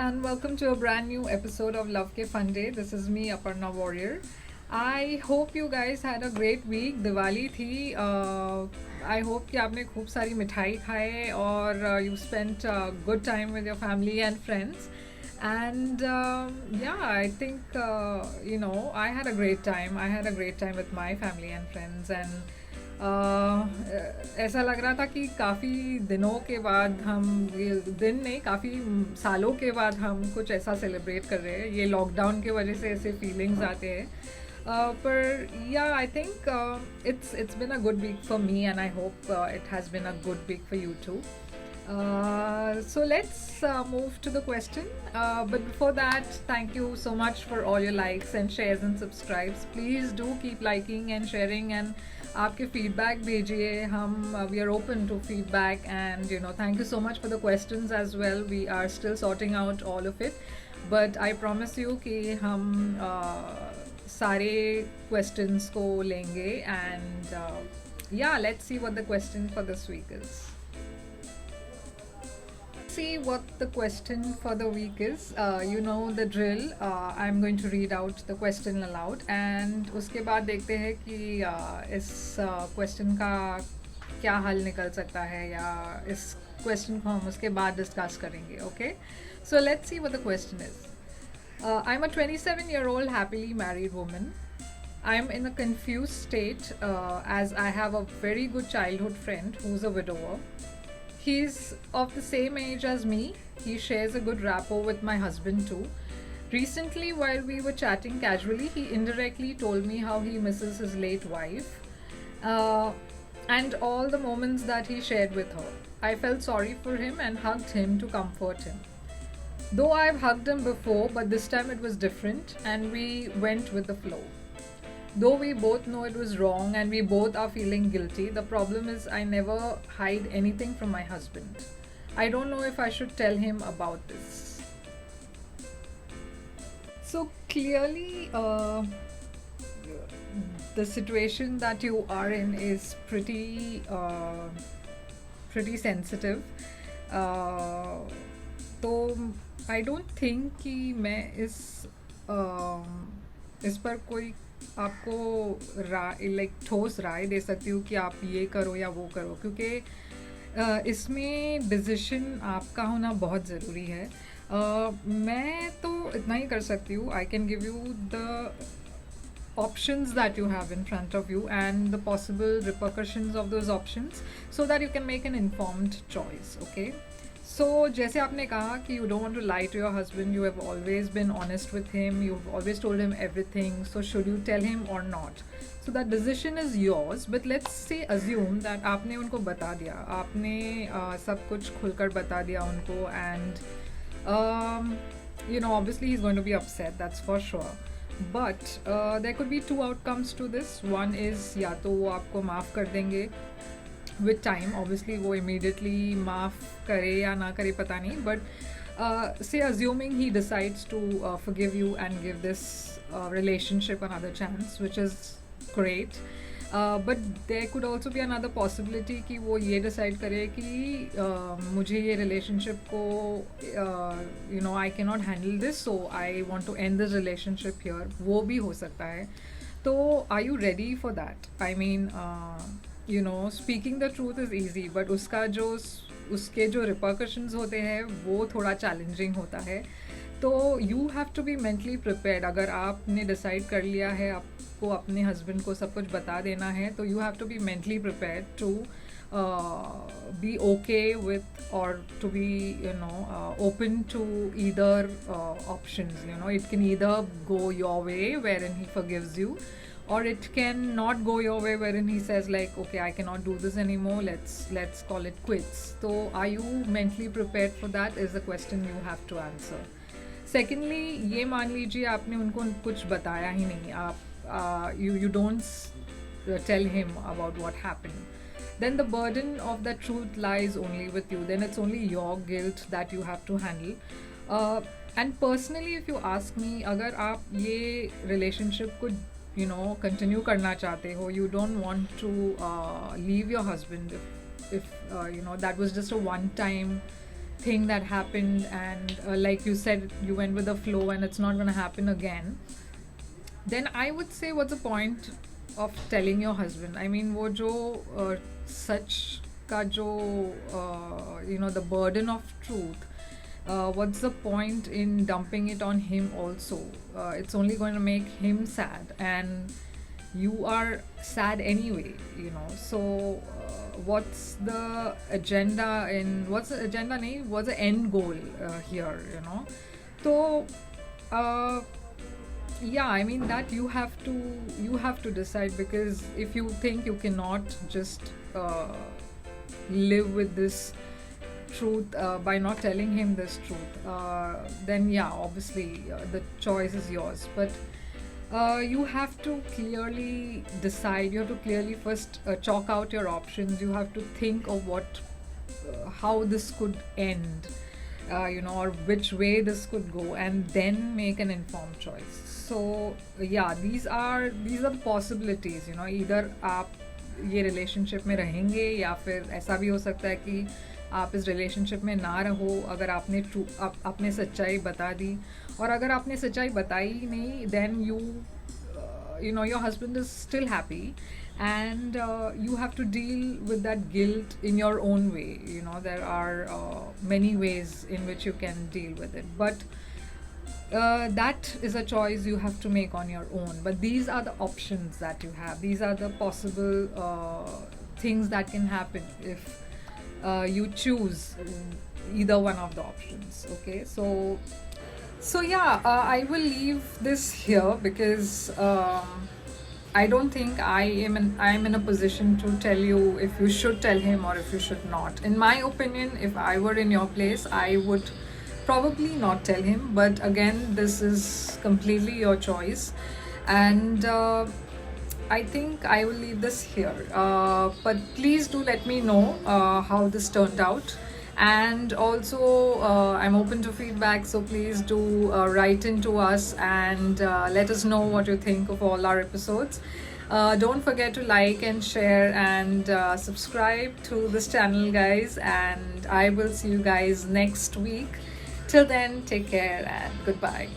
and welcome to a brand new episode of Love Ke Fun Day. This is me, Aparna Warrior. I hope you guys had a great week. Diwali थी. I hope कि आपने खूब सारी मिठाई खाए और you spent good time with your family and friends. And yeah, I think I had a great time. I had a great time with my family and friends, and ऐसा लग रहा था कि काफ़ी दिनों के बाद हम ये दिन नहीं काफ़ी सालों के बाद हम कुछ ऐसा सेलिब्रेट कर रहे हैं. ये लॉकडाउन के वजह से ऐसे फीलिंग्स आते हैं. पर या I think it's been a good week for me, and I hope it has been a good week for you too. So let's move to the question. But before that, thank you so much for all your likes and shares and subscribes. Please do keep liking and sharing, and आपके feedback भेजिए. We are open to feedback, and thank you so much for the questions as well. We are still sorting out all of it, but I promise you कि हम सारे questions को लेंगे, and yeah, let's see what the question for this week is. See what the question for the week is. You know the drill. I'm going to read out the question aloud, and उसके बाद देखते हैं कि इस question का क्या हल निकल सकता है, या इस question को हम उसके बाद discuss करेंगे. Okay? So let's see what the question is. I'm a 27-year-old happily married woman. I'm in a confused state as I have a very good childhood friend who's a widower. He's of the same age as me. He shares a good rapport with my husband too. Recently, while we were chatting casually, he indirectly told me how he misses his late wife and all the moments that he shared with her. I felt sorry for him and hugged him to comfort him. Though I've hugged him before, but this time it was different and we went with the flow. Though we both know it was wrong and we both are feeling guilty, the problem is I never hide anything from my husband. I don't know if I should tell him about this. So clearly, the situation that you are in is pretty sensitive. तो I don't think कि मैं इस पर कोई आपको ठोस राय दे सकती हूँ कि आप ये करो या वो करो, क्योंकि इसमें डिसीजन आपका होना बहुत ज़रूरी है. मैं तो इतना ही कर सकती हूँ. I can give you the options that you have in front of you and the possible repercussions of those options so that you can make an informed choice. Okay? So जैसे आपने कहा कि you don't want to lie to your husband, you have always been honest with him, you've always told him everything, so should you tell him or not? So that decision is yours, but let's say assume that आपने उनको बता दिया, आपने सब कुछ खुलकर बता दिया उनको, and obviously he's going to be upset, that's for sure. But there could be two outcomes to this. One is या तो वो आपको माफ़ कर देंगे with time. Obviously वो immediately माफ़ करे या ना करे पता नहीं, but say assuming he decides to forgive you and give this relationship another chance, which is great. But there could also be another possibility कि वो ये decide करे कि मुझे ये relationship को I cannot handle this, so I want to end this relationship here. वो भी हो सकता है. तो are you ready for that? I mean speaking the truth is easy, but उसके जो repercussions होते हैं वो थोड़ा challenging होता है. तो you have to be mentally prepared. अगर आपने decide कर लिया है आपको अपने husband को सब कुछ बता देना है, तो you have to be mentally prepared to be okay with, or to be open to either options. It can either go your way wherein he forgives you, or it can not go your way wherein he says like, okay, I cannot do this anymore, let's call it quits. So are you mentally prepared for that is the question you have to answer. Secondly, ये मान लीजिए आपने उनको कुछ बताया ही नहीं, आप you don't tell him about what happened. Then the burden of the truth lies only with you. Then it's only your guilt that you have to handle. And personally, if you ask me, अगर आप ये relationship को continue करना चाहते हो, you don't want to leave your husband if that was just a one time thing that happened, and like you said, you went with the flow and it's not going to happen again, then I would say, what's the point of telling your husband? I mean, वो जो सच का जो the burden of truth, what's the point in dumping it on him also? It's only going to make him sad, and you are sad anyway, so what's the agenda what's the agenda nahi, what's the end goal here, so uh, yeah, I mean, that you have to decide, because if you think you cannot just live with this truth by not telling him this truth, then yeah, obviously the choice is yours, but you have to clearly decide. You have to clearly first chalk out your options. You have to think of how this could end, or which way this could go, and then make an informed choice. So yeah, these are the possibilities. Either आप ये relationship में रहेंगे, या फिर ऐसा भी हो सकता है कि आप इस रिलेशनशिप में ना रहो अगर आपने सच्चाई बता दी, और अगर आपने सच्चाई बताई ही नहीं, then your husband is still happy, and you have to deal with that guilt in your own way. There are many ways in which you can deal with it, but that is a choice you have to make on your own. But these are the options that you have. These are the possible things that can happen if you choose either one of the options. Okay, so yeah, I will leave this here, because I don't think I'm in a position to tell you if you should tell him or if you should not. In my opinion, if I were in your place, I would probably not tell him, but again, this is completely your choice, and I think I will leave this here, but please do let me know how this turned out, and also I'm open to feedback, so please do write into us and let us know what you think of all our episodes. Don't forget to like and share and subscribe to this channel, guys, and I will see you guys next week. Till then, take care and goodbye.